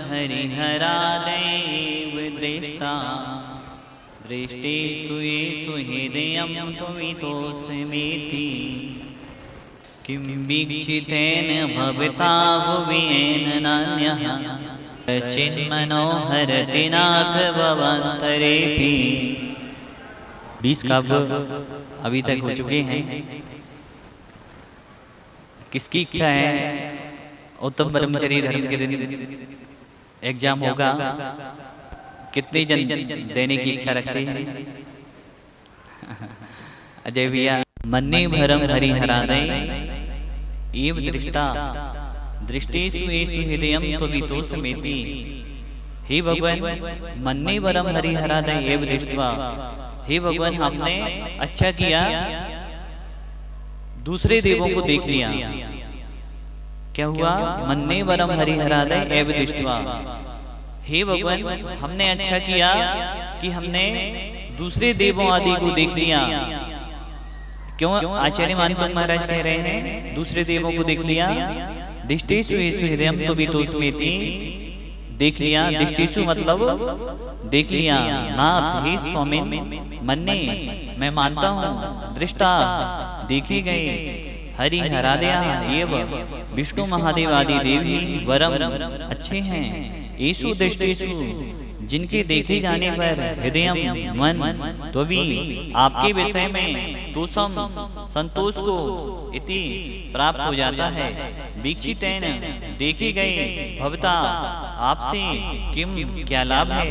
हरिहरादेव दृष्टा दृष्टिषु येषु हृदयं त्वमितोऽस्मीति किं वीक्षितेन भवता भुवेन नान्यः चिन्मनोहरति नाथ भवान्तरेऽपि। 20 काव्य अभी तक हो चुके हैं। किसकी इच्छा है उत्तम ब्रह्मचर्य धर्म के दिन एग्जाम होगा? कितने जन देने की इच्छा रखते हैं? अजय भैया। मन्ने भरम हरिहरादय एव दृष्टा दृष्टिषु येषु हृदयं त्वमितोऽस्मीति। हे भगवान, मन्ने भरम हरिहरादय एव दृष्ट्वा, हे भगवान हमने अच्छा किया दूसरे देवों को देख लिया। क्या हुआ? मन्ने वरम हरिहरादय एव दृष्ट्वा। हे भगवान, हमने अच्छा किया कि हमने दूसरे देवों आदि को देख लिया। क्यों आचार्य मानपंत महाराज कह रहे हैं दूसरे देवों को देख लिया? दृष्टिषु येषु हृदयं त्वमितोऽस्मीति, देख लिया। दृष्टिषु मतलब देख लिया। नाथ हे स्वामी, मन्ने मैं मानता हूँ, दृष्टा देखे गए, हरिहरादया एव विष्णु महादेव आदि देवी वरम अच्छे हैं, येषु दृष्टिषु जिनके देखे जाने पर हृदयम मन त्वि आपके विषय में तोषम संतोष को इति प्राप्त हो जाता है। वीक्षितेन देखे गए, भवता आपसे किम क्या लाभ है?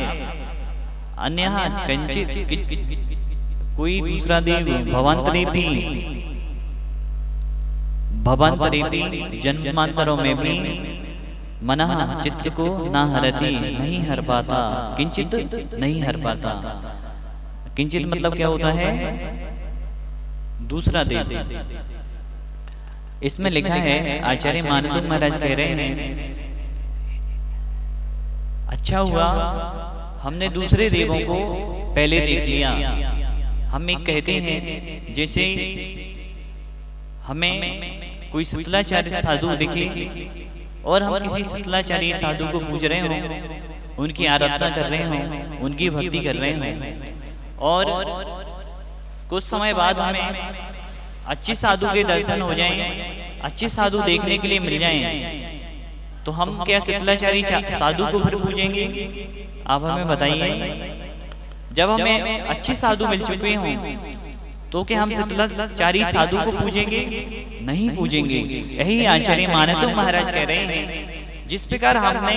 अन्यः कंचित कोई दूसरा देव भवांतरेपि जन्मांतरों में भी मनः चित्र को न हरति नहीं हर पाता, किंचित नहीं हर पाता। किंचित मतलब क्या होता है? दूसरा देव। इसमें लिखा है आचार्य मानतुंग महाराज कह रहे हैं अच्छा हुआ हमने दूसरे देवों को पहले देख लिया। हम एक कहते हैं जैसे हमें कोई शीतलाचार्य साधु दिखे और हम किसी शीतलाचार्य साधु को पूज रहे हों, उनकी आराधना कर रहे हों, उनकी भक्ति कर रहे हों, और कुछ समय बाद हमें अच्छे साधु के दर्शन हो जाएं, अच्छे साधु देखने के लिए मिल जाएं, तो हम क्या शीतलाचार्य साधु को फिर पूजेंगे? आप हमें बताइए। जब हमें अच्छे साधु मिल चुके हों तो क्या हम शीतलाचार्य साधु को पूजेंगे? नहीं पूजेंगे। यही आचार्य मानतुंग महाराज कह रहे हैं जिस प्रकार हमने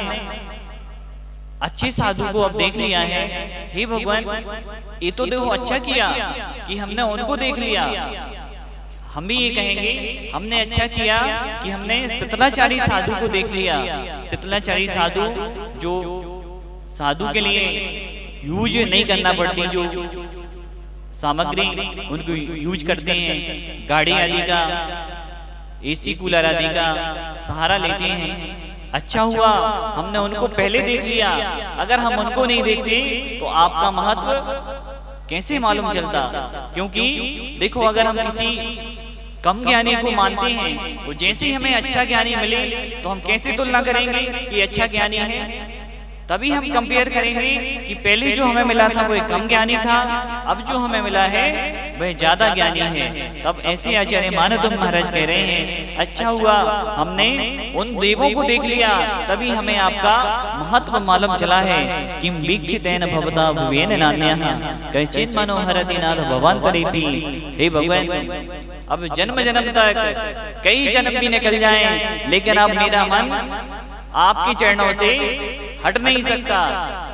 अच्छे साधु को अब देख लिया है, हे भगवान ये तो देखो अच्छा किया कि हमने उनको देख लिया। हम भी ये कहेंगे हमने अच्छा किया कि हमने शीतलाचार्य साधु को देख लिया। शीतलाचार्य साधु जो साधु के लिए यूज नहीं करना पड़ती, जो सामग्री उनको यूज करते हैं, गाड़ी आदि का, एसी कूलर आदि का सहारा लेते हैं। अच्छा हुआ हमने उनको पहले देख लिया। अगर हम उनको नहीं देखते तो आपका महत्व कैसे मालूम चलता? क्योंकि देखो अगर हम किसी कम ज्ञानी को मानते हैं, वो जैसे ही हमें अच्छा ज्ञानी मिले तो हम कैसे तुलना करेंगे कि अच्छा ज्ञानी है? तभी हम कंपेयर करेंगे कि पहले जो हमें मिला था वो एक कम ज्ञानी था, अब जो हमें मिला है वह ज्यादा ज्ञानी है। तब ऐसे आचार्य मानतुंग महाराज कह रहे हैं अच्छा हुआ हमने उन देवों को देख लिया, तभी हमें आपका महत्व मालूम चला है। किम वीक्षितेन भवता भुवेन नान्यः कैचित् मनोहरति नाथ भवान्तरेऽपि। हे भगवान, अब जन्म जन्म तक कई जन्म भी निकल जाएं, लेकिन अब मेरा मन आपके चरणों से हट नहीं सकता।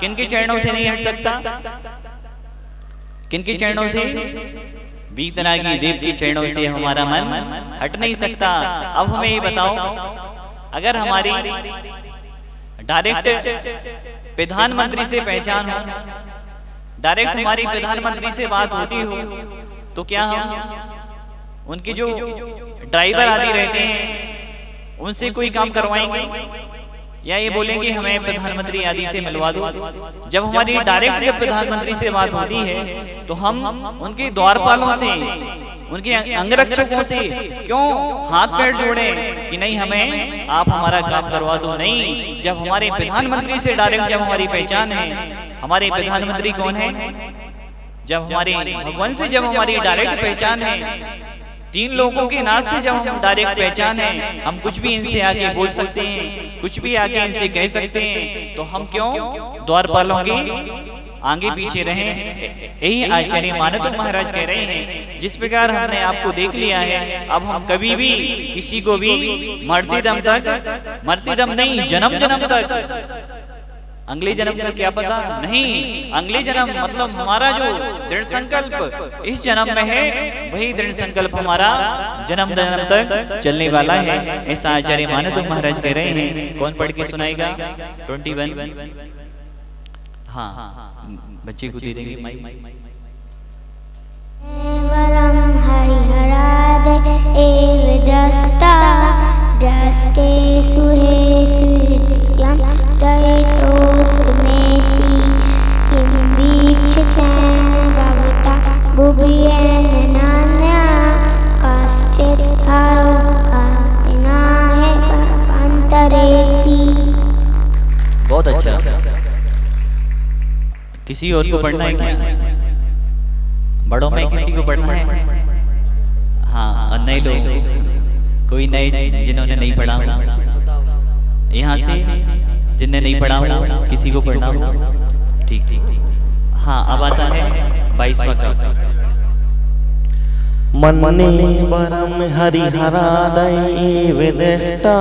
किनके चरणों से नहीं हट सकता? किनके चरणों से? वीतरागी देव के चरणों से हमारा मन हट नहीं सकता। अब हमें ये बताओ, अगर हमारी डायरेक्ट प्रधानमंत्री से पहचान हो, डायरेक्ट हमारी प्रधानमंत्री से बात होती हो, तो क्या हम उनके जो ड्राइवर आदि रहते हैं उनसे कोई काम करवाएंगे? या ये बोलेंगे हमें प्रधानमंत्री आदि से मिलवा दो। जब हमारी डायरेक्ट जब प्रधानमंत्री से बात होती है तो हम उनके द्वारपालों से, उनके अंगरक्षकों से क्यों हाथ पैर जोड़े कि नहीं हमें आप हमारा काम करवा दो। नहीं, जब हमारे प्रधानमंत्री से डायरेक्ट जब हमारी पहचान है, हमारे प्रधानमंत्री कौन है, जब हमारे भगवान से जब हमारी डायरेक्ट पहचान है, तीन लोगों के नाम से जब हम डायरेक्ट पहचान है, हम कुछ भी इनसे आगे बोल सकते हैं, कुछ भी आगे इनसे कह सकते हैं, तो हम क्यों द्वारपालों के आगे पीछे रहें। यही आचार्य मानतु महाराज कह रहे हैं। जिस प्रकार हमने आपको देख लिया है, अब हम कभी भी किसी को भी मरते दम तक, मरते दम नहीं, जन्म जन्म तक, अगले जन्म का क्या पता नहीं, अगले जन्म मतलब हमारा जो दृढ़ संकल्प इस जन्म में है, वही दृढ़ संकल्प हमारा जन्म जन्म तक चलने वाला है। ऐसा आचार्य मानतु महाराज कह रहे हैं। कौन पढ़ के सुनाएगा? 21। हाँ, बच्चे को दे देंगे माइक। वरम हरिहराद एव दष्टा दृष्टे सुहेसुयम तैतोस्मेति किं वीक्षितेन भवता भुवयेन नान्या कश्चित् हरोकातिना है अंतरेपि। बहुत अच्छा। किसी और को पढ़ना है क्या? बड़ों में किसी को पढ़ना है? हाँ, और नए लोग, कोई नए जिन्होंने नहीं पढ़ा, यहाँ से जिन्हें नहीं पढ़ा हो किसी को पढ़ना हो? ठीक ठीक। हाँ, अब आता है 22वां का। मन्ने वरम हरिहरादय एव दष्टा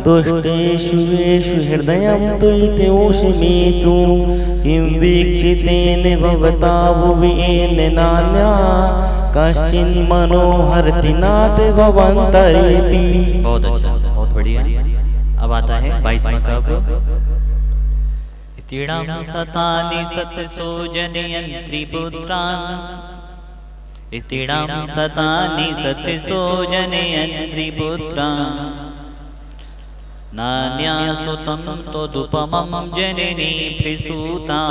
दुष्टेषु येषु हृदयं तुइतोषमेतु किं वीक्षितेन भवता भुवयेन नान्या कश्चिन् मनोहरति नाथ भवन्तरेपि। बहुत अच्छा, बहुत बढ़िया। अब आता है 22वां का। इतिड़ं सतानि सतसो जनयन्ति पुत्रान्, इतिड़ं सतानि सतसो जनयन्ति पुत्रान्, नान्या सुतं तदुपमं जननी प्रसूता,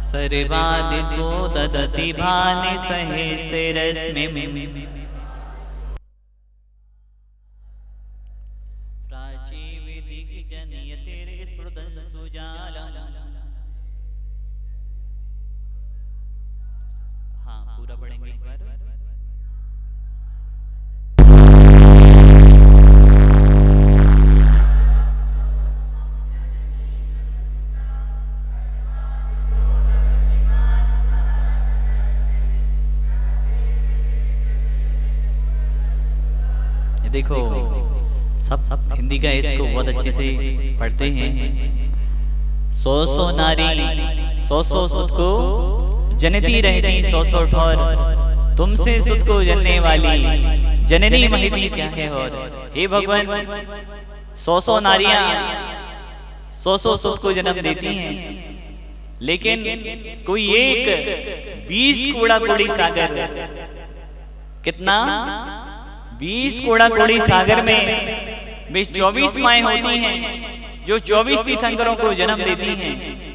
सर्वादिशो ददति भानि सहेस्तिरस्मिन्, हाँ, पूरा पढ़ेंगे एक बार। ये देखो, सब हिंदी का इसको बहुत अच्छे से पढ़ते हैं। 100 नारी 100 सुत को जनती रहती 100 ठौर, तुमसे सुत को जनने वाली जननी महिती क्या है। और हे भगवान, 100 नारियां 100 सुत को जन्म देती हैं, लेकिन कोई एक 20 कूड़ा कोड़ी सागर, कितना 20 कूड़ा कोड़ी सागर में वे 24 माएँ होती हैं जो 24 तीर्थंकरों को जन्म देती हैं।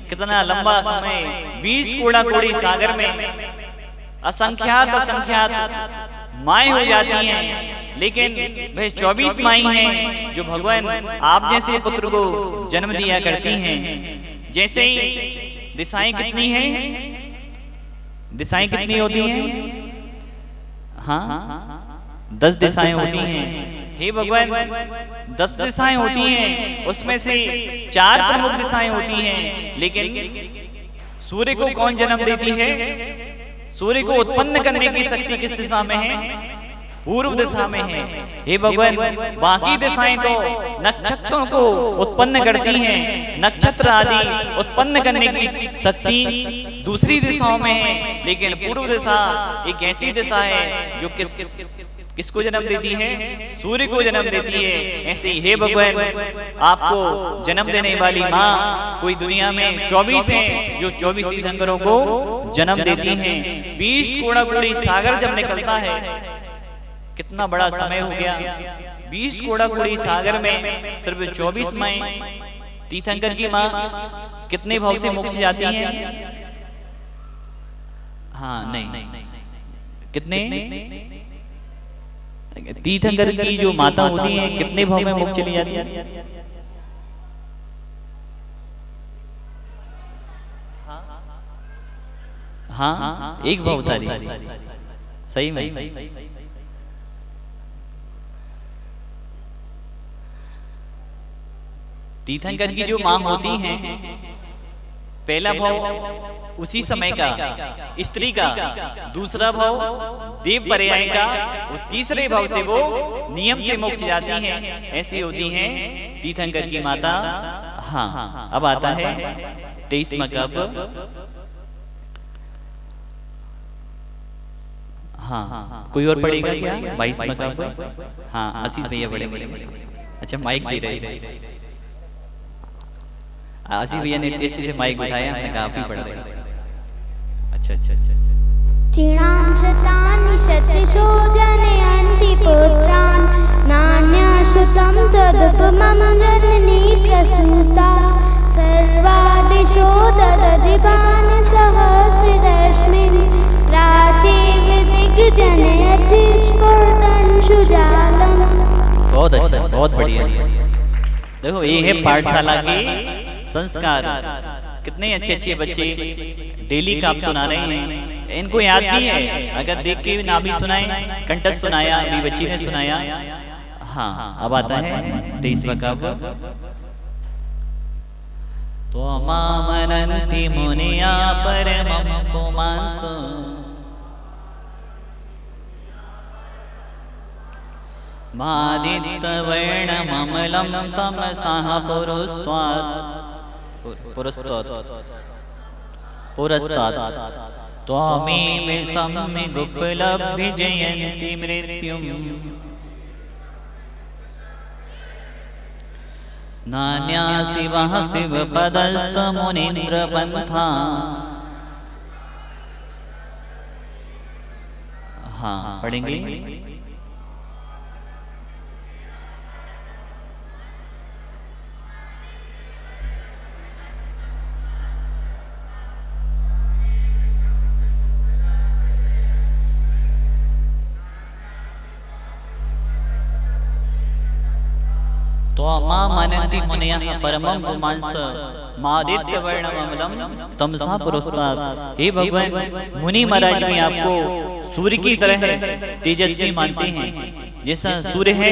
कितना लंबा समय 20 कूड़ा कोड़ी सागर में असंख्यात असंख्यात माएँ हो जाती हैं, लेकिन वह 24 माई हैं जो भगवान आप जैसे पुत्र को जन्म दिया करती हैं। जैसे ही दिशाएं कितनी हैं, दिशाएं कितनी होती हैं? हाँ, 10 दिशाएं होती हैं। हे भगवान, 10 दिशाएं होती हैं, उसमें से 4 प्रमुख दिशाएं होती हैं, लेकिन सूर्य को कौन जन्म देती है? सूर्य को उत्पन्न करने की शक्ति किस दिशा में है? पूर्व दिशा में है। हे भगवान, बाकी दिशाएं तो नक्षत्रों को उत्पन्न करती हैं, नक्षत्र आदि उत्पन्न करने की शक्ति दूसरी दिशाओं में है, लेकिन पूर्व दिशा एक ऐसी दिशा है जो किसको जन्म देती है? सूर्य को जन्म देती है। ऐसे ही हे भगवान, आपको जन्म देने वाली माँ कोई दुनिया में 24 हैं जो 24 तीर्थंकरों को जन्म देती हैं। 20 कूड़ा कोड़ी सागर जब निकलता है, कितना बड़ा समय हो गया। 20 कोड़ा कोड़ी सागर में सिर्फ 24 माएं। तीर्थंकर की माँ कितने भाव से मोक्ष जाती हैं? हाँ नहीं, कितने? तीर्थंकर की जो माता होती है कितने भाव में मोक्ष चली जाती है? हाँ, एक भाव उतारी, सही में। तीर्थंकर की जो मां होती हैं, पहला भाव उसी समय का स्त्री का, दूसरा भाव देव पर्याय का, और तीसरे भाव से वो नियम से मोक्ष जाती हैं। ऐसी होती हैं तीर्थंकर की माता। हाँ, अब आता है 23वां कब। हाँ, कोई और पढ़ेगा क्या? 22वां कब? हाँ, आशीष भैया पढ़ेंगे। अच्छा, माइक दे रहे। आशीष भैया ने इतने अच्छे से माइक उठाया, हमने कहा आप ही पढ़ रहे। अच्छा। श्रीणाम शतानि शतशो जनयन्ति पुत्रान् नान्यश्रुतं तदुपमं जननी प्रसूता सर्वादिशो ददधिपान् सहस्ररश्मिन् प्राचीव दिग्जनयति स्फुरदंशु जालम्। बहुत अच्छा, बहुत बढ़िया। देखो, ये है पाठशाला के संस्कार। कितने अच्छे अच्छे बच्चे डेली का आप सुना रहे हैं। इनको याद भी है, अगर देख के ना भी सुनाए, कंठस्थ सुनाया, अभी बच्ची ने सुनाया। हाँ, अब आता है 23वां कब। त्वमामनन्ति मुनिया परमं पुमांसो मादित्यवर्णममलं तमसः पुरस्तात् त्वमेव सम्यगुपलभ्य जयन्ति मृत्युम् नान्या शिवः शिवपदस्तमुनीन्द्रपन्था। हाँ, पढ़ेंगे। त्वमामनन्ति मुनयः परमं पुमांस मादित्यवर्णममलं तमसा पुरस्तात्। हे भगवान, मुनि महाराज भी आपको सूर्य की तरह तेजस्वी मानते हैं। जैसा सूर्य है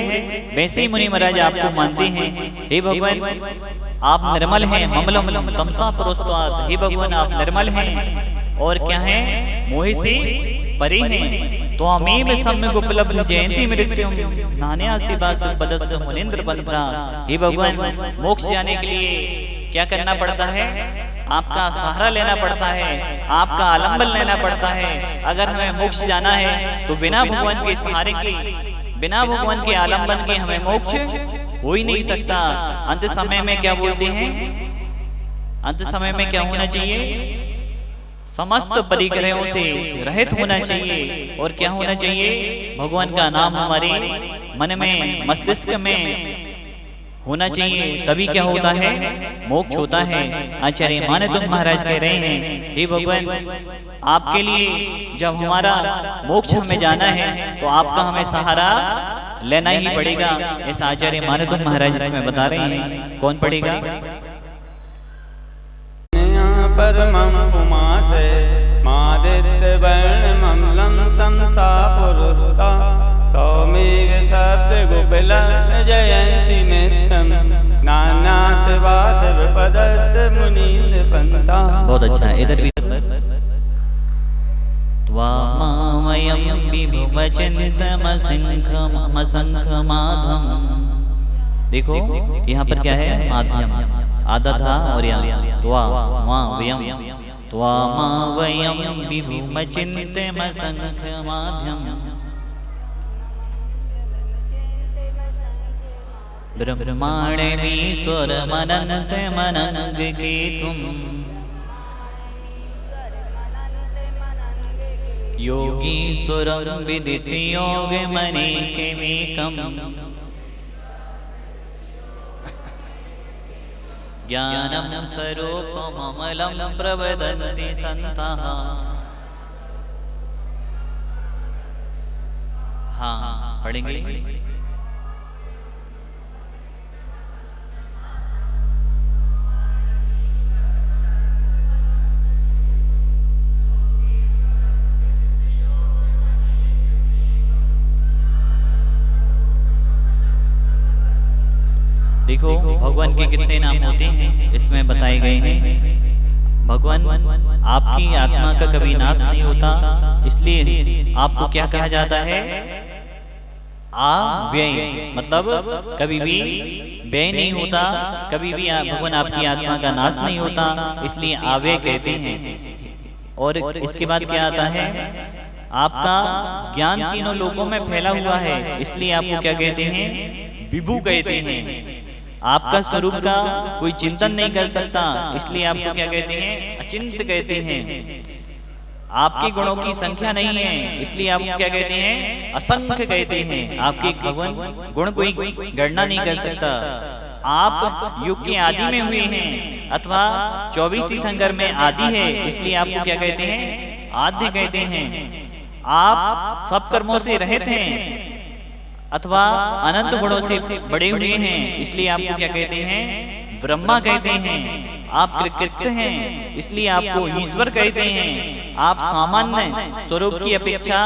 वैसे ही मुनि महाराज आपको मानते हैं। हे भगवान, आप निर्मल हैं, ममलम तमसा पुरस्तात्। हे भगवान, आप निर्मल हैं और क्या हैं? मोह से परे हैं। त्वमेव सम्यक् उपलब्ध जयन्ति मृत्युम नान्या शिवा पदस्थ मुनीन्द्र पंथा। हे भगवान, मोक्ष जाने के लिए क्या करना पड़ता है? आपका सहारा लेना पड़ता है, आपका आलंबन लेना पड़ता है। अगर हमें मोक्ष जाना है तो बिना भगवान के सहारे के, बिना भगवान के आलंबन के हमें मोक्ष हो ही नहीं सकता। अंत समय में क्या बोलते हैं? अंत समय में क्या होना चाहिए? समस्त परिग्रहों से रहित होना चाहिए। और क्या होना चाहिए? भगवान का नाम हमारे मन में, मस्तिष्क में होना चाहिए। तभी क्या होता है? मोक्ष होता है। आचार्य मानतुंग महाराज कह रहे हैं, हे भगवान, आपके लिए जब हमारा मोक्ष हमें जाना है तो आपका हमें सहारा लेना ही पड़ेगा। ऐसा आचार्य मानतुंग महाराज इसमें बता रहे हैं। कौन पढ़ेगा? परमं पुमांसे मादित्यवर्णममलं तमसा पुरस्तात् त्वमेव सम्यगुपलभ्य जयन्ति मृत्युम् नान्या शिवा शिवपदस्थ मुनीन्द्र पंथा। बहुत अच्छा। इधर भी त्वामावयं विभुवचिन्तमसंखमाधम। देखो, यहाँ पर क्या है? माध्यम आधा था और यहाँ त्वामावयं विभुवचिन्तमसंखमाध्यम ब्रह्माण्डमीश्वरमनन्तमनङ्गकेतुम् योगीश्वरं विदिति योगमनेकमेकम् ज्ञानं स्वरूपममलं प्रवदन्ति सन्तः। हाँ पढ़ेंगे। देखो भगवान के कितने नाम होते हैं इसमें बताए गए हैं। भगवान आपकी आत्मा का कभी नाश नहीं होता, इसलिए आपको क्या कहा जाता है? अव्यय, मतलब कभी भी व्यय नहीं होता, कभी भी भगवान आपकी आत्मा का नाश नहीं होता, इसलिए अव्यय कहते हैं। और इसके बाद क्या आता है? आपका ज्ञान तीनों लोकों में फैला हुआ है, इसलिए आपको क्या कहते हैं? विभु कहते हैं। आपका स्वरूप का कोई चिंतन नहीं कर सकता, इसलिए आपको क्या कहते हैं? अचिंत्य कहते हैं। आपके गुणों की संख्या नहीं है, इसलिए आपको क्या कहते हैं? असंख्य कहते हैं। आपके भगवान गुण कोई गणना नहीं कर सकता। आप युग के आदि में हुए हैं अथवा 24 तीर्थंकर में आदि है, इसलिए आपको क्या कहते हैं? आद्य कहते हैं। आप सब कर्मों से रहित हैं अथवा अनंत गुणों से बड़े हुए हैं, इसलिए आपको क्या कहते हैं? ब्रह्मा कहते हैं। आप कृत हैं, इसलिए आपको ईश्वर कहते हैं। आप सामान्य स्वरूप की अपेक्षा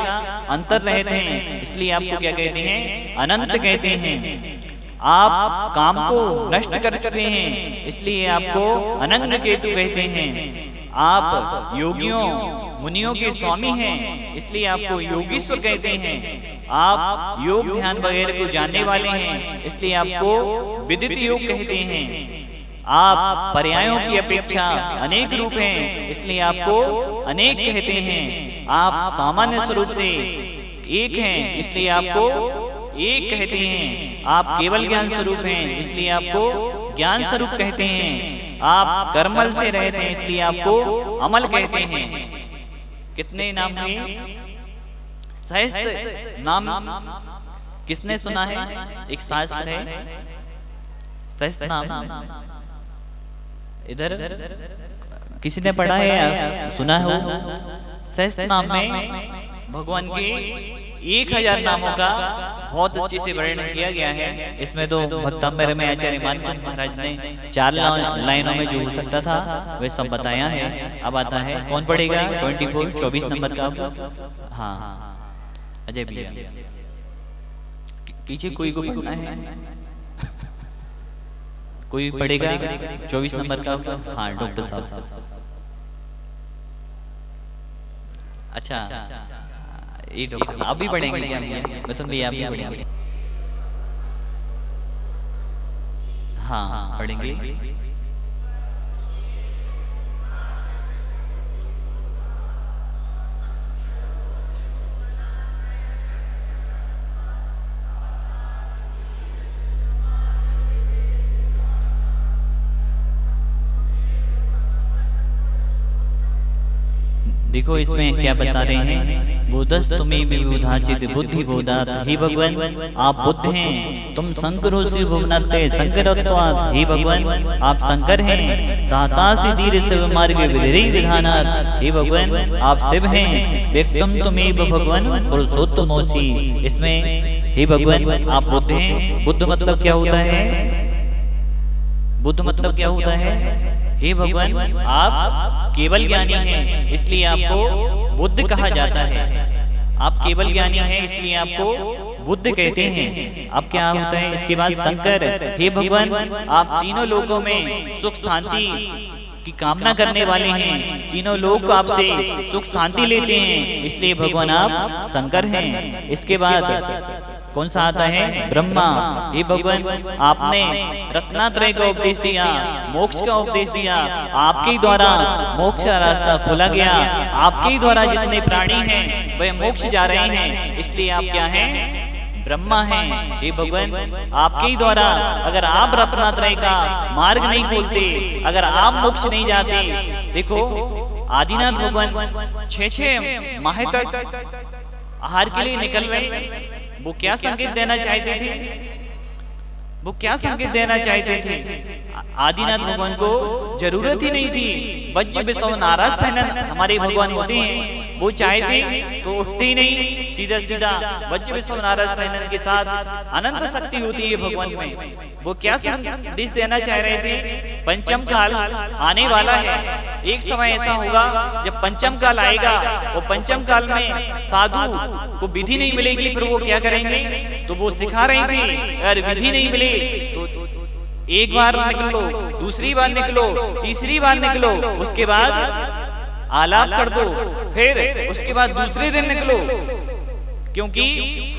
अंतर रहते हैं, इसलिए आपको क्या कहते हैं? अनंत कहते हैं। आप काम को नष्ट कर चुके हैं, इसलिए आपको अनंग केतु कहते हैं। आप योगियों मुनियों के स्वामी हैं, इसलिए आपको योगीश्वर कहते हैं। आप योग ध्यान वगैरह को जानने वाले हैं, इसलिए आपको विदित योग कहते हैं। आप पर्यायों की अपेक्षा अनेक रूप हैं, इसलिए आपको अनेक कहते हैं। आप सामान्य स्वरूप से एक हैं, इसलिए आपको एक कहते हैं। आप केवल ज्ञान स्वरूप हैं, इसलिए आपको ज्ञान स्वरूप कहते हैं। आप कर्मल से रहते हैं, इसलिए आपको अमल कहते हैं। कितने नाम हुए? सहस्त्र नाम किसने सुना है? एक शास्त्र है सहस्त्र नाम, इधर किसी ने पढ़ा है या सुना हो? सहस्त्र नाम में भगवान के 1000 नामों का बहुत अच्छे से वर्णन किया गया है। इसमें तो भक्तांबर में आचार्य मानतुंग महाराज ने 4 लाइनों में जो हो सकता था वह सब बताया है। अब आता है, कौन पढ़ेगा? 24 नंबर का। हाँ अजय भैया, पीछे कोई को पढ़ना है? कोई पढ़ेगा 24 नंबर का? हाँ डॉक्टर साहब। अच्छा ये डॉक्टर साहब भी पढ़ेंगे क्या? मैं तो भैया आप भी पढ़ेंगे। हाँ पढ़ेंगे। देखो इसमें क्या बता रहे हैं? बोधस्तुमे विबुधाचित बुद्धि बोधात। हे भगवान आप बुद्ध हैं, तुम शंकरो शिव भुवनते शंकरत्वात्। हे भगवान आप शंकर हैं, दाता से धीर शिव मार्ग विधि विधानात्। हे भगवान आप शिव हैं, व्यक्तम तुमेव भगवान पुरुषोत्तमोसि। इसमें हे भगवान आप बुद्ध हैं। बुद्ध मतलब क्या होता है? बुद्ध मतलब क्या होता है? हे भगवान आप केवल ज्ञानी हैं, इसलिए आपको बुद्ध कहा जाता है। आप केवल ज्ञानी हैं, इसलिए आपको बुद्ध कहते हैं। अब क्या होता है इसके बाद? शंकर। हे भगवान आप तीनों लोकों में सुख शांति की कामना करने वाले हैं। तीनों लोग आपसे सुख शांति लेते हैं, इसलिए भगवान आप शंकर हैं। इसके बाद कौन सा आता है? ब्रह्मा। हे भगवान आपने रत्नात्रय का उपदेश दिया, मोक्ष का उपदेश दिया, आपके द्वारा मोक्ष का रास्ता खोला गया। आपके द्वारा जितने प्राणी हैं वह मोक्ष जा रहे हैं, इसलिए आप क्या हैं? ब्रह्मा हैं। हे भगवान आपके ही द्वारा अगर आप रत्नात्रय का मार्ग नहीं खोलते, अगर आप मोक्ष नहीं जाते, देखो आदिनाथ भगवान 6 माह तक आहार के लिए निकल रहे। वो क्या संकेत देना चाहते थे? वो क्या संकेत देना चाहते थे? आदिनाथ भगवान को जरूरत ही नहीं थी। वज्र विसव नाराज सहनन हमारे भगवान होते हैं, वो चाहते तो उठते ही नहीं, सीधा सीधा वज्र विसव नाराज सहनन के साथ अनंत शक्ति होती है भगवान में। वो क्या संदेश देना चाह रहे थे? पंचम काल आने वाला है। एक समय ऐसा होगा जब पंचम काल आएगा, और पंचम काल में साधु को विधि नहीं मिलेगी, फिर वो क्या करेंगे? तो वो सिखा रहे थे, अगर विधि नहीं मिले तो एक बार निकलो, दूसरी बार निकलो, तीसरी बार निकलो, उसके बाद आलाप कर दो, फिर उसके बाद दूसरे दिन निकलो, क्योंकि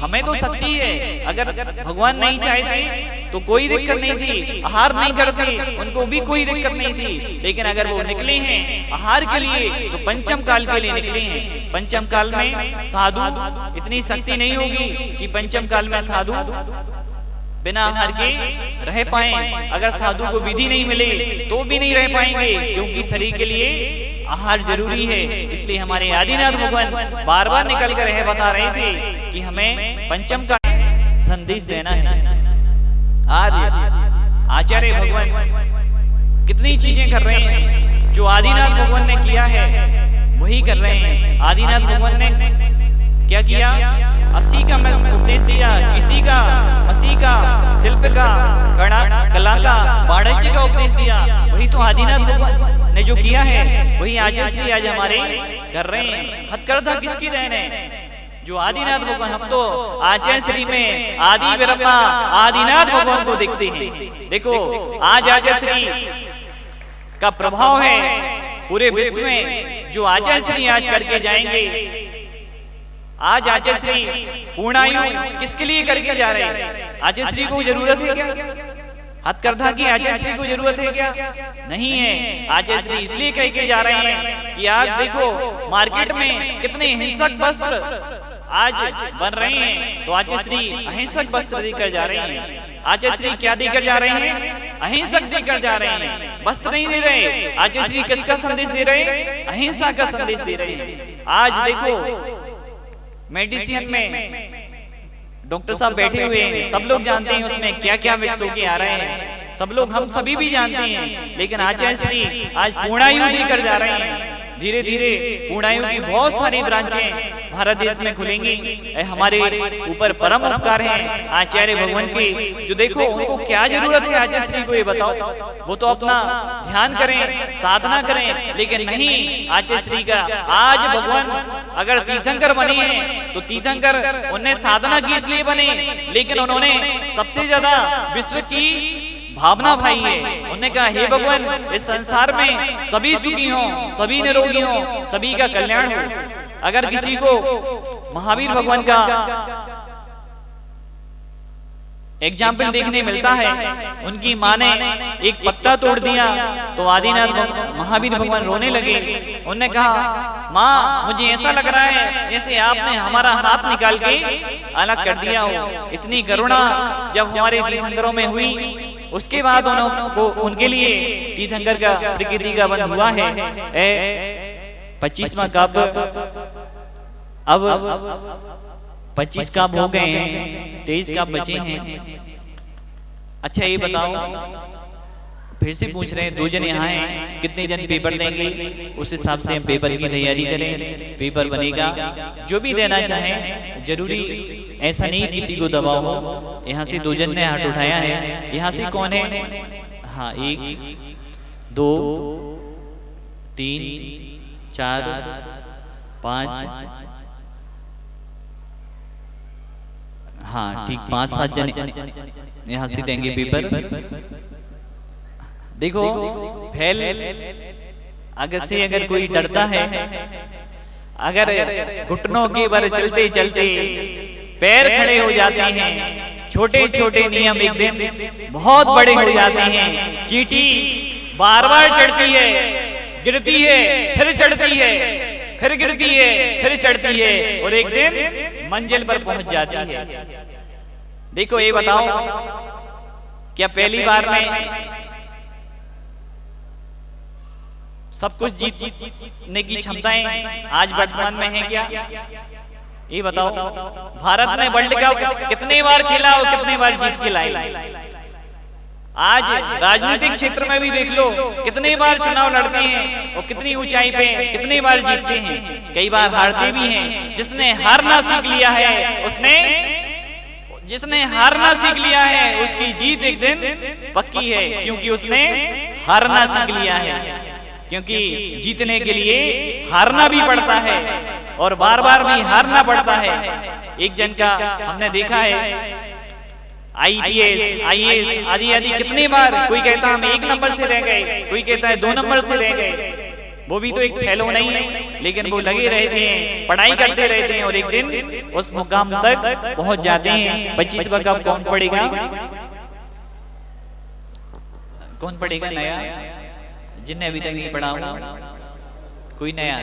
हमें तो शक्ति है। अगर भगवान नहीं चाहते तो कोई दिक्कत नहीं थी, आहार नहीं करते उनको भी कोई दिक्कत नहीं थी। लेकिन अगर वो निकले हैं आहार के लिए तो पंचम काल के लिए निकले हैं। पंचम काल में साधु इतनी शक्ति नहीं होगी कि पंचम काल में साधु बिना आहार के रह पाए। अगर साधु को विधि नहीं मिले तो भी नहीं रह पाएंगे, क्योंकि शरीर के लिए आहार जरूरी है। इसलिए हमारे आदिनाथ भगवान बार बार निकल कर यह बता रहे थे कि हमें पंचम का संदेश देना है। आज आचार्य भगवान कितनी चीजें कर रहे हैं, जो आदिनाथ भगवान ने किया है वही कर रहे हैं। आदिनाथ भगवान ने क्या किया? 80 का उपदेश दिया, किसी का 80 का शिल्प का, कला का, वाणिज्य का उपदेश दिया। वही तो आदिनाथ भगवान ने जो किया है वही आचार्य श्री आज हमारे कर रहे हैं। हथकरघा किसकी देन है? जो आदिनाथ भगवान। हम तो आचार्य श्री में आदि ब्रह्मा आदिनाथ भगवान को देखते हैं। देखो आज आचार्य श्री का प्रभाव है पूरे विश्व में, जो आचार्य श्री आज करके जाएंगे। आज आचार्य श्री पूर्णायु किसके लिए करके जा रहे हैं? आचार्य श्री को जरूरत है क्या? हथकरघा की आचार्य श्री को जरूरत है क्या? नहीं है। आचार्य श्री इसलिए कह के जा रहे हैं कि आज देखो मार्केट में कितने हिंसक वस्त्र आज बन रहे हैं, तो आचार्य श्री अहिंसक वस्त्र देकर जा रहे हैं। आचार्य श्री क्या देकर जा रहे हैं? अहिंसक देकर जा रहे हैं, वस्त्र नहीं दे रहे। आचार्य श्री किसका संदेश दे रहे हैं? अहिंसा का संदेश दे रहे हैं। आज देखो मेडिसिन में डॉक्टर साहब बैठे हुए हैं, सब लोग जानते हैं उसमें क्या क्या मिक्स होके आ रहे हैं, सब लोग हम सभी भी जानते हैं। लेकिन आचार्य श्री आज पूर्णायु देकर जा रहे हैं। धीरे धीरे पूर्णायु की बहुत सारी ब्रांचें भारत देश में खुलेंगी। हमारे ऊपर परम उपकार हैं आचार्य भगवान की, जो देखो उनको क्या जरूरत है आचार्य श्री को ये बताओ। वो तो अपना ध्यान करें, साधना करें, लेकिन नहीं आचार्य श्री का। आज भगवान अगर तीर्थंकर बने हैं तो तीर्थंकर उन्हें साधना की इसलिए बने, लेकिन उन्होंने सबसे ज्यादा विश्व की भावना भाई है। उन्होंने कहा हे भगवान, इस संसार में सभी सुखी हों, सभी निरोगी हों, सभी का कल्याण हो। अगर किसी को महावीर भगवान का एग्जाम्पल देखने मिलता है, उनकी माँ ने एक पत्ता तोड़ दिया तो आदिनाथ महावीर भगवान रोने लगे। उन्होंने कहा माँ, मुझे ऐसा लग रहा है जैसे आपने हमारा हाथ निकाल के अलग कर दिया हो। इतनी करुणा जब हमारे तीर्थंकरों में हुई, उसके बाद उनके लिए तीर्थंकर का प्रकृति का बंध हुआ है। 25वां कब, अब 25 कब हो गए हैं, 23 कब बचे हैं। अच्छा ये बताओ, फिर से पूछ रहे हैं, 2 जन यहाँ हैं, कितने जन पेपर देंगे? उस हिसाब से हम पेपर की तैयारी करें। पेपर बनेगा, जो भी देना चाहें, जरूरी ऐसा नहीं किसी को दबाव हो। यहाँ से 2 जन ने हाथ उठाया है। यहाँ से कौन है? हाँ, 1 2 3 4 5, हाँ ठीक, 5-7 जन यहाँ से देंगे पेपर। देखो फेल अगर कोई डरता है, अगर घुटनों के बल चलते चलते पैर खड़े हो जाते हैं, छोटे छोटे नियम एक दिन बहुत बड़े हो जाते हैं। चींटी बार बार चढ़ती है, गिरती है, फिर चढ़ती है, फिर गिरती है, फिर चढ़ती है, और एक दिन मंजिल पर पहुंच जाती है। देखो ये बताओ, क्या पहली बार में सब कुछ जीतने की क्षमताएं आज वर्तमान में है क्या? ये बताओ, भारत ने वर्ल्ड कप कितने बार खेला और कितने बार जीत के लाए? आज राजनीतिक क्षेत्र में भी देख लो, कितने बार चुनाव लड़ते हैं और कितनी ऊंचाई पे कितने बार जीतते हैं, कई बार हारते भी हैं। जिसने हारना सीख लिया है उसकी जीत एक दिन पक्की है, क्योंकि उसने हारना सीख लिया है। क्योंकि जीतने के लिए हारना भी पड़ता है और बार बार भी हारना पड़ता है। एक जन का हमने देखा है, IPS, IAS आदि आदि कितने बार, कोई कहता हम 1 नंबर से रह गए, कोई कहता है 2 नंबर से रह गए। वो भी तो एक फेलो नहीं है, लेकिन वो लगे रहते हैं, पढ़ाई करते रहते हैं और एक दिन उस मुकाम तक पहुंच जाते हैं। 25वां कप कौन पढ़ेगा? कौन पढ़ेगा नया? जिनने अभी तक नहीं पढ़ा हो, कोई नया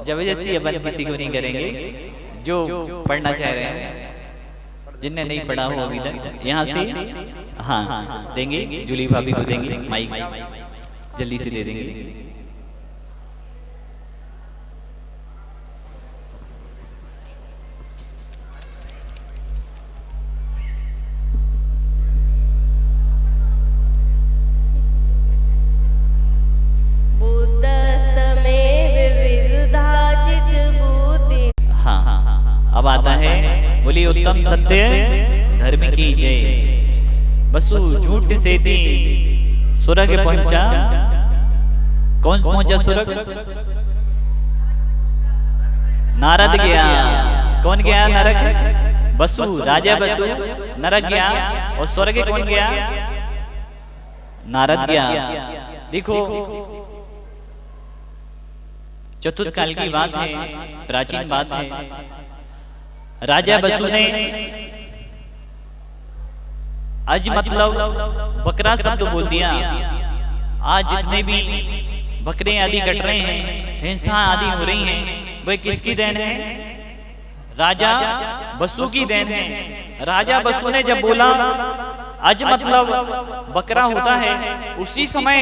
जबरदस्ती अपन किसी को नहीं करेंगे। जो पढ़ना चाह रहे हैं, जिनने नहीं पढ़ा हो अभी तक, यहाँ से हाँ देंगे, जूली भाभी को देंगे माइक, जल्दी से दे देंगे। अब आता है, बोली उत्तम सत्य धर्म की जय। बसु झूठ से थी स्वर्ग पहुंचा। कौन पहुंचा स्वर्ग? नारद गया। कौन गया नरक? बसु, राजा बसु नरक गया और स्वर्ग कौन गया? नारद गया। देखो, चतुर्थ काल की बात है, प्राचीन बात है। राजा बसु ने अज मतलब बकरा शब्द बोल दिया। आज जितने भी बकरे आदि कट रहे हैं, हिंसा आदि हो रही हैं, वह किसकी देन है? राजा बसु की देन है। राजा बसु ने जब बोला अज मतलब बकरा होता है, उसी समय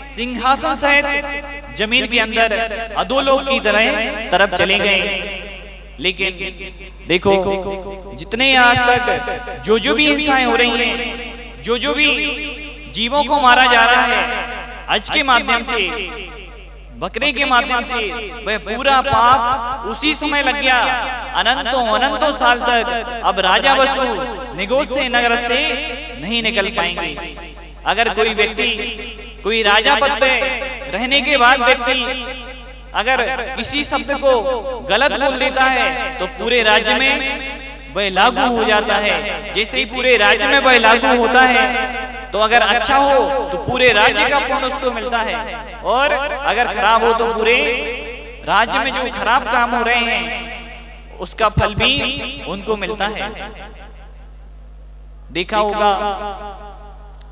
सिंहासन सहित जमीन के अंदर अधोलोक की तरफ चले गए। लेकिन देखो, जितने आज तक जो भी हिंसाएं हो रही हैं, जो भी जीवों को मारा जा रहा है, आज के माध्यम से, बकरे के माध्यम से, वह पूरा पाप उसी समय लग गया। अनंतों साल तक अब राजा बसु निगोज से नगर से नहीं निकल पाएंगे। अगर कोई व्यक्ति, कोई राजा पद पे रहने के बाद व्यक्ति अगर किसी शब्द को गलत बोल देता है तो पूरे राज्य में वह लागू हो जाता है। जैसे ही पूरे राज्य में वह लागू होता है, तो अगर अच्छा हो तो पूरे राज्य का पुण्य उसको मिलता है, और अगर खराब हो तो पूरे राज्य में जो खराब काम हो रहे हैं उसका फल भी उनको मिलता है। देखा होगा,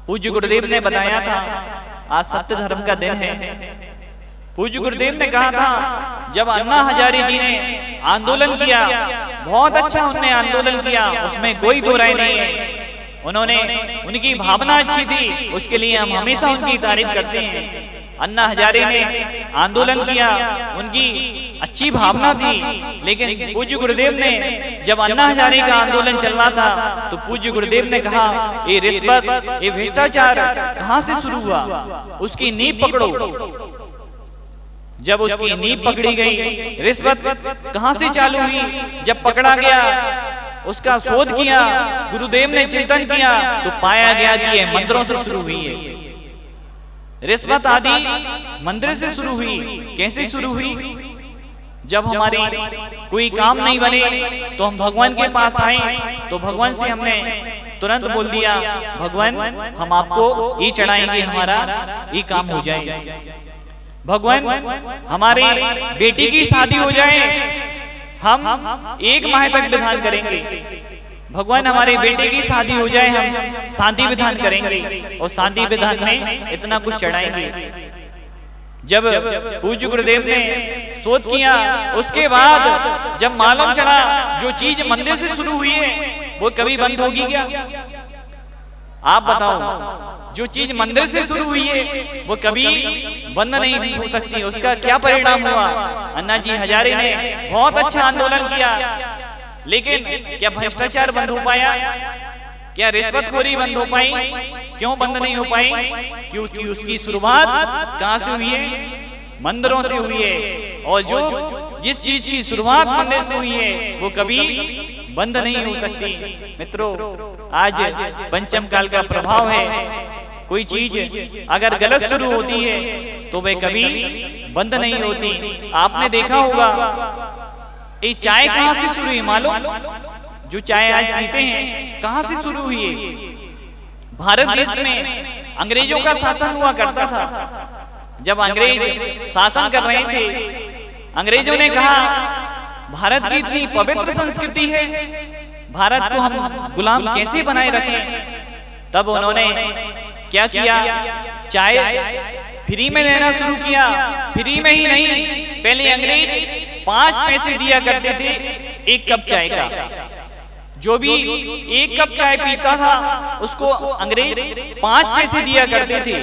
पूज्य गुरुदेव ने बताया था, आज सत्य धर्म का दिन है। पूज्य गुरुदेव ने कहा था, जब अन्ना हजारे जी ने आंदोलन किया, बहुत अच्छा उन्होंने आंदोलन किया, उसमें कोई दो राय नहीं है। उन्होंने, उनकी भावना अच्छी थी, उसके लिए हम हमेशा उनकी तारीफ करते हैं। अन्ना हजारे ने आंदोलन किया, उनकी अच्छी भावना थी। लेकिन पूज्य गुरुदेव ने जब अन्ना हजारे का आंदोलन चल रहा था, तो पूज्य गुरुदेव ने कहा, ये रिश्वत, ये भ्रष्टाचार कहाँ से शुरू हुआ? उसकी नींव पकड़ो। जब उसकी नींव पकड़ी गई, रिश्वत कहां से चालू हुई? जब पकड़ा गया, उसका शोध किया, गुरुदेव ने चिंतन किया, तो पाया गया कि यह मंदिरों से शुरू हुई है। रिश्वत आदि मंदिर से शुरू हुई। कैसे शुरू हुई? जब हमारे कोई काम नहीं बने तो हम भगवान के पास आए, तो भगवान से हमने तुरंत बोल दिया, भगवान हम आपको ये चढ़ाएंगे, हमारा ये काम हो जाए। भगवान हमारे बेटी की शादी हो जाए, हम 1 माह तक विधान करेंगे। भगवान हमारे बेटे की शादी हो जाए, हम शांति विधान करेंगे, और शांति विधान में इतना कुछ चढ़ाएंगे। जब पूज्य गुरुदेव ने शोध किया, उसके बाद जब मालूम चढ़ा, जो चीज मंदिर से शुरू हुई है वो कभी बंद होगी क्या? आप बताओ, जो चीज मंदिर से शुरू हुई है वो कभी बंद नहीं हो सकती। उसका क्या परिणाम हुआ? अन्ना जी हजारे ने बहुत अच्छा आंदोलन किया, लेकिन क्या भ्रष्टाचार बंद हो पाया? क्या रिश्वतखोरी बंद हो पाई? क्यों बंद नहीं हो पाई? क्योंकि उसकी शुरुआत कहां से हुई है? मंदिरों से हुई है। और जो जिस चीज की शुरुआत मंदिर से हुई है वो कभी बंद नहीं हो सकती। मित्रों, आज पंचम काल का प्रभाव है। कोई चीज अगर गलत शुरू होती है तो वह कभी बंद नहीं होती। आपने देखा होगा, ये चाय कहां से शुरू हुई मालूम? जो चाय आज पीते हैं कहां से शुरू हुई है? भारत देश में अंग्रेजों का शासन हुआ करता था। जब अंग्रेज शासन कर रहे थे, अंग्रेजों ने कहा भारत की इतनी पवित्र संस्कृति है, भारत को हम गुलाम कैसे बनाए रखें? तब उन्होंने क्या किया? चाय फ्री में देना शुरू किया। फ्री में ही नहीं, पहले अंग्रेज 5 पैसे दिया करते थे एक कप चाय का। जो भी एक कप चाय पीता था उसको अंग्रेज 5 पैसे दिया करते थे।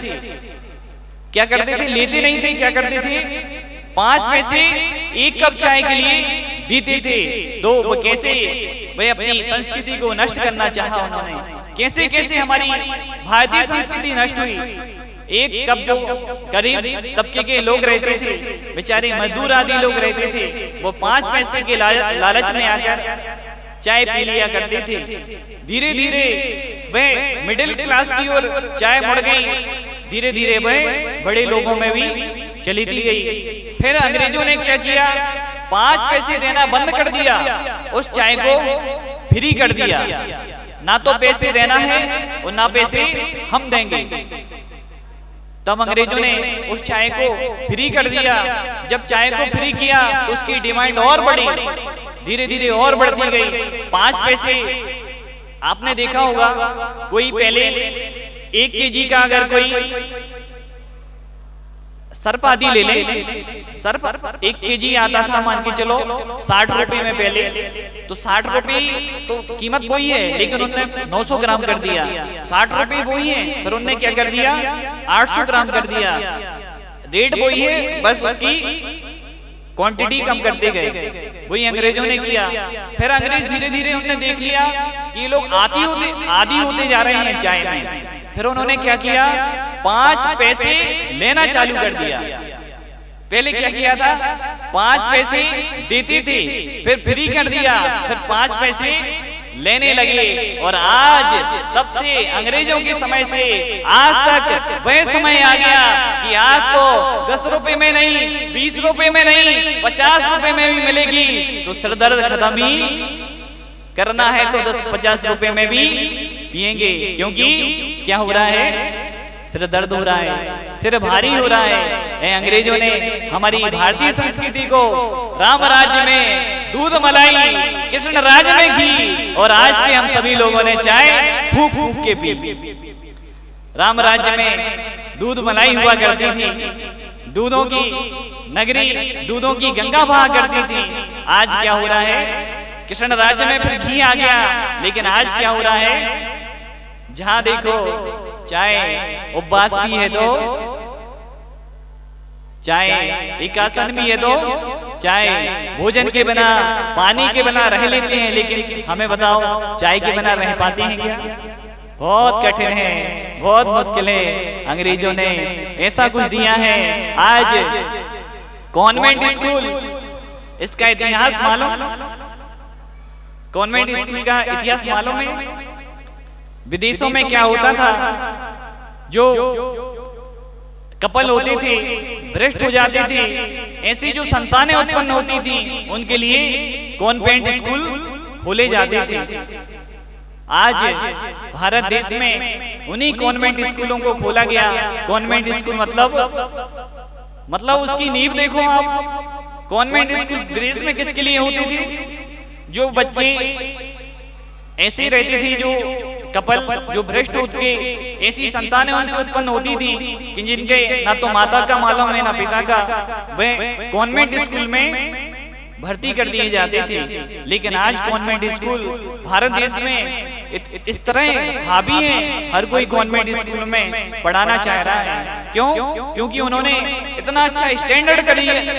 क्या करते थे? लेते नहीं थे, क्या करते थे? 5 पैसे एक कप चाय के लिए देते थे। दो वो कैसे वे अपनी संस्कृति को नष्ट करना चाहा उन्होंने। कैसे कैसे हमारी भारतीय संस्कृति नष्ट हुई। एक कप जो गरीब तबके के लोग रहते थे, बेचारे मजदूर आदि लोग रहते थे, वो 5 पैसे के लालच में आकर चाय पी लिया करते थे। धीरे धीरे वह मिडिल क्लास की ओर चाय मुड़ गई, धीरे धीरे वह बड़े लोगों में भी चली गई। फिर अंग्रेजों ने क्या किया? 5 पैसे देना बंद कर दिया, उस चाय को फ्री कर दिया। ना तो पैसे देना है और ना पैसे हम देंगे। तब अंग्रेजों ने उस चाय को फ्री कर दिया। जब चाय को फ्री किया तो उसकी डिमांड और बढ़ी, धीरे धीरे और बढ़ती गई। 5 पैसे आपने देखा होगा, कोई पहले 1 केजी का अगर कोई सर्फ आदि ले ले, सर्फ 1 केजी आता था मान के चलो 60 रुपए में पहले, तो 60 रुपए तो कीमत वही है, लेकिन उन्होंने 900 ग्राम कर दिया। 60 रुपए वही है, फिर उन्होंने क्या कर दिया? 800 ग्राम कर दिया। रेट वही है, बस उसकी क्वांटिटी कम करते गए। वही अंग्रेजों ने किया। फिर अंग्रेज धीरे धीरे उन्होंने देख लिया कि ये लोग आदी होते जा रहे हैं चाय में। फिर उन्होंने क्या किया? 5 पैसे लेना चालू कर दिया। पहले क्या किया था? 5 पैसे देते थे, फिर फ्री कर दिया, फिर 5 पैसे लेने लगे। और आज तब से अंग्रेजों के समय से आज तक वह समय आ गया कि आज तो 10 रुपए में नहीं, 20 रुपए में नहीं, 50 रुपए में भी मिलेगी। तो सरदर्द खत्म ही करना है तो 10-50 रुपए में भी पिएंगे। क्योंकि क्या हो रहा है? सिर दर्द हो रहा है, सिर भारी हो रहा है। अंग्रेजों ने हमारी भारतीय संस्कृति को राम राज्य में दूध मलाई, कृष्ण राज्य में घी, और आज के हम सभी लोगों ने चाय फूक फूक के पी। राम राज्य में दूध मलाई हुआ करती थी, दूधों की नगरी, दूधों की गंगा बहा करती थी। आज क्या हो रहा है? कृष्ण राज्य में फिर घी आ गया, लेकिन आज क्या हो रहा है? जहां देखो चाय उपवास भी है तो चाय, एकासन भी है तो चाय, भोजन के बिना, पानी के बिना रह लेते हैं। लेकिन हमें बताओ, चाय के बिना रह पाते हैं क्या? बहुत कठिन है, बहुत मुश्किल है। अंग्रेजों ने ऐसा कुछ दिया है। आज कॉन्वेंट स्कूल, इसका इतिहास मालूम? कॉन्वेंट स्कूल का इतिहास मालूम है? विदेशों में क्या होता था? जो कपल होते थे भ्रष्ट हो जाते थे, ऐसी जो संतानें उत्पन्न होती थी उनके लिए कॉन्वेंट स्कूल खोले जाते थे। आज भारत देश में उन्हीं कॉन्वेंट स्कूलों को खोला गया। कॉन्वेंट स्कूल मतलब उसकी नींव देखो आप। कॉन्वेंट स्कूल विदेश में किसके लिए होते थे? जो बच्चे ऐसे रहते थे, जो कपल जो भ्रष्ट होके ऐसी संतानें उनसे उत्पन्न होती थी कि जिनके ना तो माता का मालूम है ना पिता का, वे कॉन्वेंट स्कूल में भर्ती कर दिए जाते थे। लेकिन आज कॉन्वेंट स्कूल भारत देश में इस तरह हावी है, हर कोई कॉन्वेंट स्कूल में पढ़ाना चाह रहा है। क्यों? क्योंकि उन्होंने इतना अच्छा स्टैंडर्ड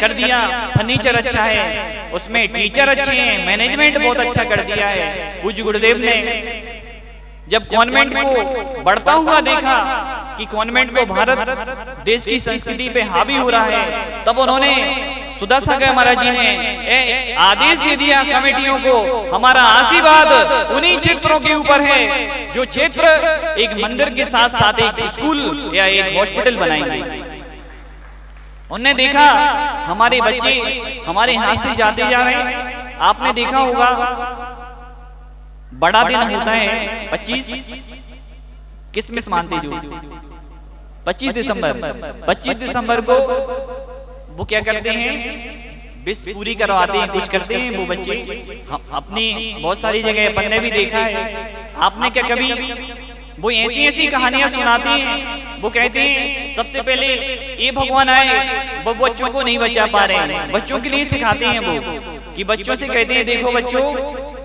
कर दिया, फर्नीचर अच्छा है, उसमें टीचर अच्छे हैं, मैनेजमेंट बहुत अच्छा कर दिया है। पूज्य गुरुदेव ने जब कॉन्वेंट को बढ़ता हुआ देखा कि कॉन्वेंट को भारत देश की संस्कृति पे हावी हो रहा है, तब उन्होंने सुदर्शन महाराज जी ने आदेश दे दिया कमेटियों को, हमारा आशीर्वाद उन्हीं क्षेत्रों के ऊपर है जो क्षेत्र एक मंदिर के साथ साथ एक स्कूल या एक हॉस्पिटल बनाएंगे। उन्होंने देखा हमारे बच्चे हमारे हाथ से जाते जा रहे हैं। आपने देखा होगा बड़ा दिन होता है 25, किसमिस मानते जो 25 दिसंबर को वो क्या करते हैं, विश पूरी करवाते हैं, कुछ करते हैं वो बच्चे। अपनी बहुत सारी जगह अपन ने भी देखा है। आपने क्या कभी वो ऐसी कहानियां सुनाते हैं, वो कहते हैं सबसे पहले ये भगवान आए, वो बच्चों को नहीं बचा पा रहे हैं, बच्चों के लिए सिखाते हैं वो कि बच्चों से कहते हैं देखो बच्चों,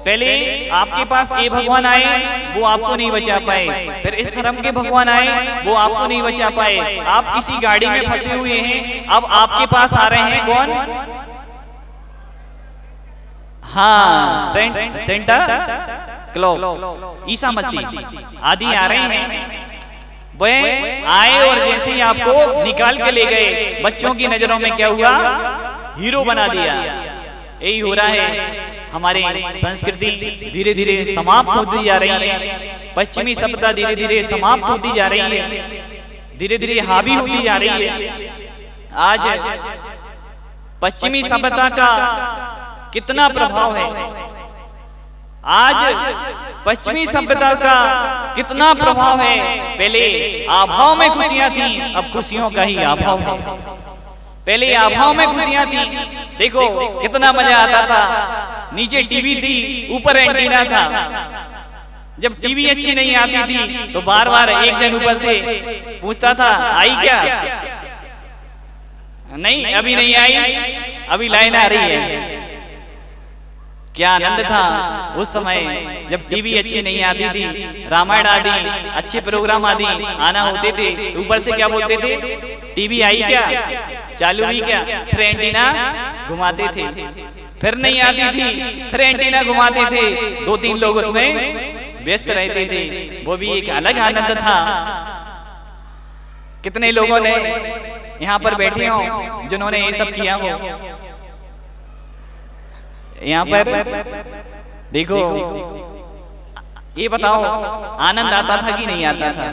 पहले आपके पास ये भगवान आए, वो आपको नहीं बचा पाए, फिर इस धर्म के भगवान आए, वो आपको नहीं बचा पाए। आप किसी गाड़ी में फंसे हुए हैं, अब आपके पास आ रहे हैं कौन? हाँ, सेंटा क्लॉज, ईसा मसीह आदि आ रहे हैं। वह आए और जैसे ही आपको निकाल के ले गए, बच्चों की नजरों में क्या हुआ, हीरो बना दिया। यही हो रहा है, हमारी संस्कृति धीरे धीरे समाप्त होती जा रही है, पश्चिमी सभ्यता धीरे धीरे समाप्त होती जा रही है, धीरे धीरे हावी होती जा रही है। आज पश्चिमी सभ्यता का कितना प्रभाव है, आज पश्चिमी सभ्यता का कितना प्रभाव है। पहले अभाव में खुशियां थी, अब खुशियों का ही अभाव है। पहले अभाव में खुशियां थी, देखो कितना मजा आता था, नीचे टीवी थी, ऊपर एंटीना था। जब टीवी अच्छी नहीं आती थी तो बार बार एक जन ऊपर से पूछता था आई क्या? नहीं अभी नहीं आई, अभी लाइन आ रही है। क्या आनंद था उस समय जब टीवी अच्छी नहीं आती थी, रामायण आदि अच्छे प्रोग्राम आदि आना होते थे, ऊपर से क्या बोलते थे, टीवी आई क्या, चालू हुई क्या, फिर एंटीना घुमाते थे, फिर नहीं आती थी, फिर एंटीना घुमाते थे, 2-3 लोग उसमें व्यस्त रहते थे। वो भी एक अलग आनंद था। कितने लोगों ने यहाँ पर बैठे हो जिन्होंने ये सब किया हो। यहाँ पर देखो, ये बताओ आनंद आता था कि नहीं आता था?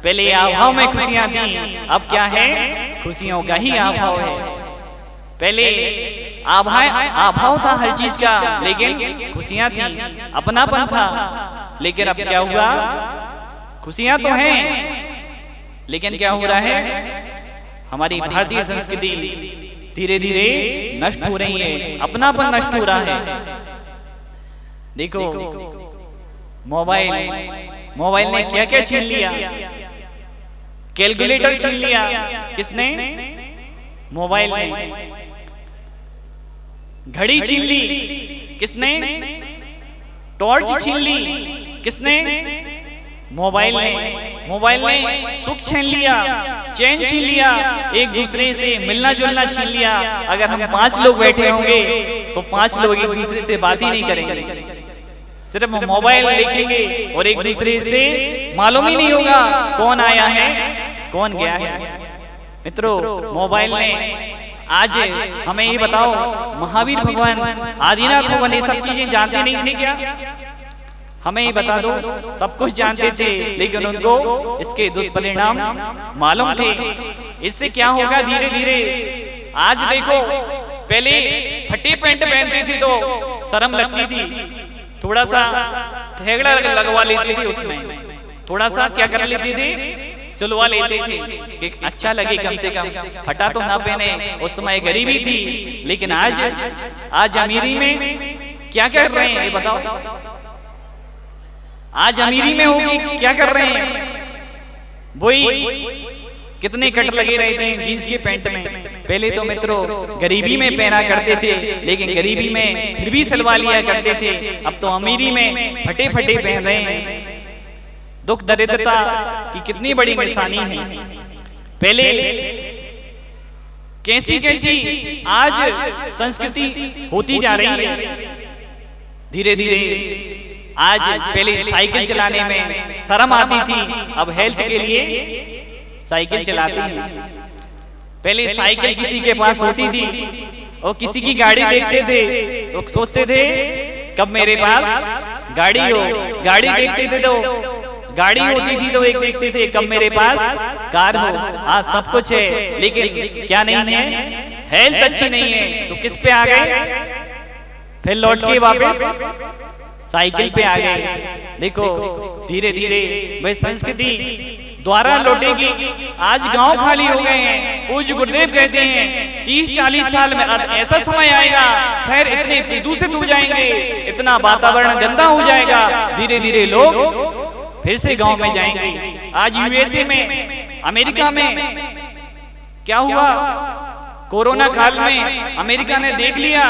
पहले अभाव में खुशियां थी, अब क्या है, खुशियों का ही अभाव है। पहले अभाव था हर चीज का, लेकिन खुशियां थी, अपनापन था। लेकिन अब क्या हुआ, खुशियां तो हैं, लेकिन क्या हो रहा है, हमारी भारतीय संस्कृति धीरे धीरे नष्ट हो रही है, अपनापन नष्ट हो रहा है। देखो मोबाइल ने क्या क्या छीन लिया। कैलकुलेटर छीन लिया, किसने? मोबाइल ने। घड़ी छीन ली, किसने? टॉर्च छीन ली, किसने? मोबाइल ने सुख छीन लिया, चैन छीन लिया, एक दूसरे से मिलना जुलना छीन लिया। अगर हम 5 लोग बैठे होंगे तो 5 लोग एक दूसरे से बात ही नहीं करेंगे, सिर्फ मोबाइल देखेंगे और एक दूसरे से मालूम ही नहीं होगा कौन आया है कौन गया है। मित्रों, मोबाइल ने आज हमें ये बताओ, महावीर भगवान, आदिनाथ भगवान ये सब चीजें जानते नहीं थे क्या? हमें ही बता दो, सब कुछ जानते थे, लेकिन उनको इसके दुष्परिणाम मालूम थे। इससे क्या होगा धीरे धीरे। आज देखो, पहले फटे पैंट पहनते थे तो शर्म लगती थी, थोड़ा सा थेगड़ा लगवा लेते थे, उसमें थोड़ा सा क्या कर लेते थे, सिलवा लेते थे कि अच्छा लगे, कम से कम फटा तो ना पहने। उस समय गरीबी थी, लेकिन आज अमीरी में क्या कर रहे हैं ये बताओ? आज अमीरी में होगी क्या कर रहे हैं? वही कितने कट लगे रहते हैं जीन्स के पैंट में। पहले तो मित्रों गरीबी में पहना करते थे, लेकिन गरीबी में फिर भी सलवा लिया करते थे। अब तो अमीरी में फटे फटे पहन रहे हैं। दुख दरिद्रता की कितनी बड़ी निशानी है। पहले कैसी कैसी आज संस्कृति होती जा रही है धीरे धीरे। आज पहले साइकिल चलाने में शर्म आती थी, अब हेल्थ के लिए साइकिल चलाते हैं। पहले साइकिल किसी के पास होती थी और किसी की गाड़ी देखते थे तो सोचते थे कब मेरे पास गाड़ी हो। गाड़ी देखते थे तो गाड़ी होती थी तो एक देखते थे कब मेरे पास कार हो। आज सब कुछ है लेकिन क्या नहीं है, हेल्थ अच्छी नहीं है। तो किस पे आ गए, फिर लौट के वापस साइकिल पे आ गए। देखो धीरे धीरे वह संस्कृति द्वारा लौटेगी। आज गांव खाली हो गए हैं। पूज्य गुरुदेव कहते हैं 30-40 साल में ऐसा समय आएगा शहर इतने प्रदूषित हो जाएंगे, इतना वातावरण गंदा हो जाएगा, धीरे धीरे लोग फिर से गांव में जाएंगे। आज यूएसए में, अमेरिका में क्या हुआ, कोरोना काल में अमेरिका ने देख लिया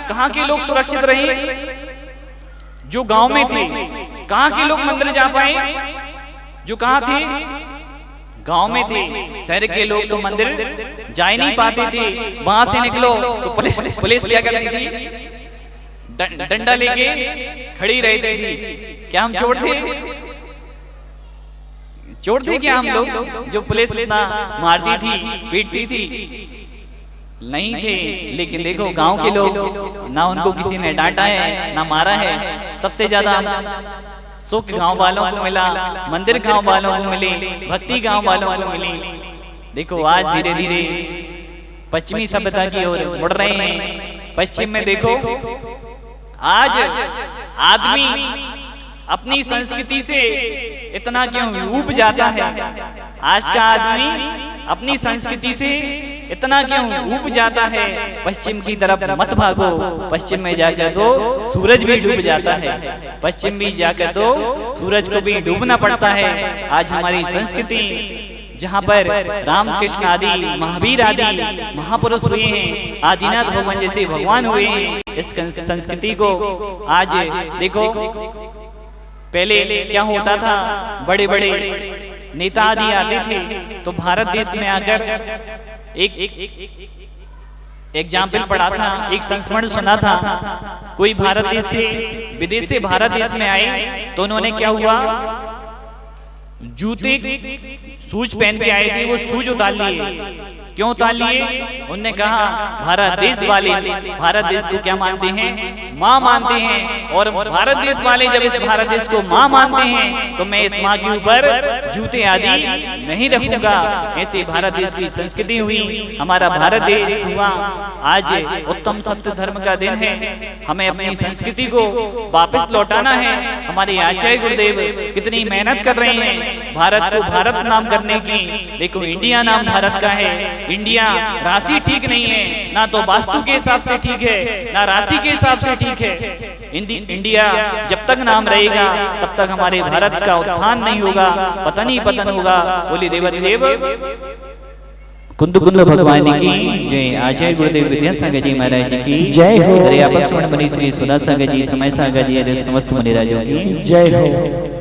कहां के लोग सुरक्षित रहे, जो गांव में थे। कहां के लोग मंदिर जा पाए, जो कहां थे, गांव में थे। शहर के लोग तो मंदिर जा ही नहीं पाते थे। वहां से निकलो तो पुलिस क्या करती थी, डंडा लेके खड़ी रहती थी। क्या हम चोर थे, चोर थे क्या हम लोग जो पुलिस इतना मारती थी पीटती थी? नहीं थे। लेकिन देखो गांव के लोग, ना उनको किसी ने डांटा है ना मारा है। सबसे ज्यादा सुख गांव वालों को मिला, मंदिर गांव वालों को मिले, भक्ति गांव वालों को मिली। देखो आज धीरे धीरे पश्चिमी सभ्यता की ओर मुड़ रहे हैं। पश्चिम में देखो आज आदमी अपनी संस्कृति से इतना क्यों ऊब जाता है। आज का आदमी अपनी संस्कृति से इतना क्यों ऊब जाता है। पश्चिम की तरफ मत भागो, पश्चिम में जाकर तो सूरज भी डूब जाता है। पश्चिम भी जाकर तो सूरज को भी डूबना पड़ता है। आज हमारी संस्कृति जहाँ पर रामकृष्ण आदि महावीर आदि महापुरुष हुए हैं, आदिनाथ भगवान जैसे भगवान हुए हैं, इस संस्कृति को आज देखो। पहले क्या होता था, बड़े बड़े नेता आदि आते थे तो भारत देश में आकर एक एग्जाम्पल पढ़ा था, एक संस्मरण सुना था। कोई भारत देश से, विदेश से भारत देश में आए तो उन्होंने क्या हुआ, जूते शूज पहन के आए थे, वो शूज उतार लिए। क्यों उतार लिए? उन्होंने कहा भारत देश वाले भारत देश को क्या मानते हैं, माँ मानते हैं। और भारत देश वाले जब इस भारत देश को माँ मानते हैं तो मैं इस माँ के ऊपर जूते आदि नहीं रखूंगा। ऐसे भारत देश की संस्कृति हुई, हमारा भारत देश हुआ। आज उत्तम सत्य धर्म का दिन है, हमें अपनी संस्कृति को वापस लौटाना है। हमारे आचार्य गुरुदेव कितनी मेहनत कर रहे हैं भारत को भारत नाम करने की। देखो इंडिया नाम भारत का है। इंडिया राशि ठीक नहीं है, ना तो वास्तु के हिसाब से ठीक है, ना राशि के हिसाब से ठीक है। इंडिया जब तक नाम रहेगा तब तक हमारे भारत का उत्थान नहीं होगा, पतन ही पतन होगा। बोली देवाधिदेव कुंद कुंद भगवान की जय। आचार्य गुरुदेव विद्यासागर जी महाराज जी की जय हो। दरिया पक्ष मणि श्री सुधा सागर जी, समय सागर जी, समस्त मुनिराजों की जय हो।